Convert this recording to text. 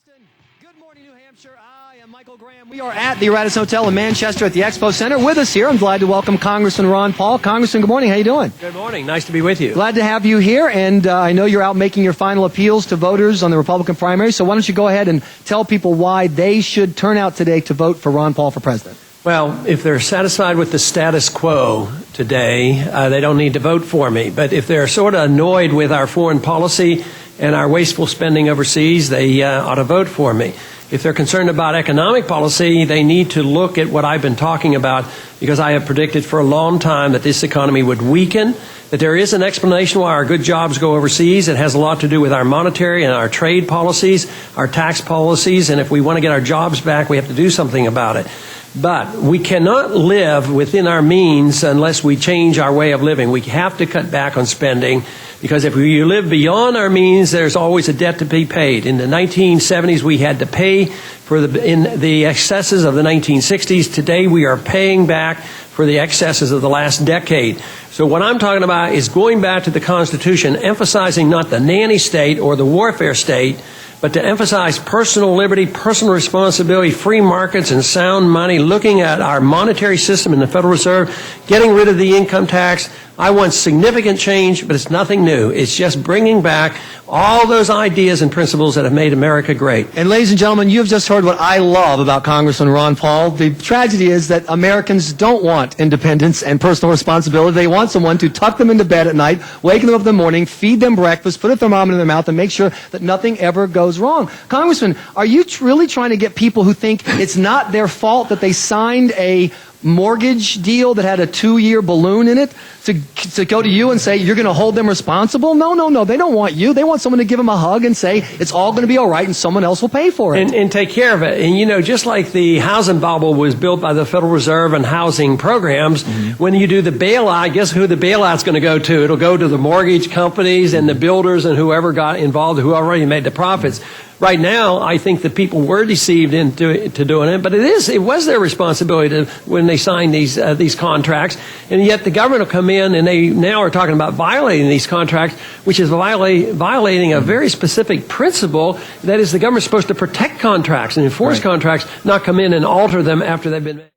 Boston. Good morning, New Hampshire. I am Michael Graham. We are at the Radisson Hotel in Manchester at the Expo Center. With us here, I'm glad to welcome Congressman Ron Paul. Congressman, good morning. How you doing? Good morning. Nice to be with you. Glad to have you here, and I know you're out making your final appeals to voters on the Republican primary, so why don't you go ahead and tell people why they should turn out today to vote for Ron Paul for president? Well, if they're satisfied with the status quo today, they don't need to vote for me. But if they're sort of annoyed with our foreign policy and our wasteful spending overseas, they ought to vote for me. If they're concerned about economic policy, they need to look at what I've been talking about, because I have predicted for a long time that this economy would weaken, that there is an explanation why our good jobs go overseas. It has a lot to do with our monetary and our trade policies, our tax policies, and if we want to get our jobs back, we have to do something about it. But we cannot live within our means unless we change our way of living. We have to cut back on spending, because if we live beyond our means, there's always a debt to be paid. In the 1970s, we had to pay for the excesses of the 1960s. Today, we are paying back for the excesses of the last decade. So what I'm talking about is going back to the Constitution, emphasizing not the nanny state or the warfare state, but to emphasize personal liberty, personal responsibility, free markets, and sound money, looking at our monetary system in the Federal Reserve, getting rid of the income tax. I want significant change, but it's nothing new. It's just bringing back all those ideas and principles that have made America great. And ladies and gentlemen, you have just heard what I love about Congressman Ron Paul. The tragedy is that Americans don't want independence and personal responsibility. They want someone to tuck them into bed at night, wake them up in the morning, feed them breakfast, put a thermometer in their mouth, and make sure that nothing ever goes wrong. Congressman, are you really trying to get people who think it's not their fault that they signed a mortgage deal that had a 2-year balloon in it to go to you and say you're going to hold them responsible? No. They don't want you. They want someone to give them a hug and say it's all going to be all right and someone else will pay for it. And take care of it. And, you know, just like the housing bubble was built by the Federal Reserve and housing programs, when you do the bailout, guess who the bailout's going to go to? It'll go to the mortgage companies and the builders and whoever got involved, who already made the profits. Right now, I think the people were deceived into doing it, but it was their responsibility when they signed these contracts, and yet the government will come in and they now are talking about violating these contracts, which is violating a very specific principle. That is, the government's supposed to protect contracts and enforce contracts, not come in and alter them after they've been made.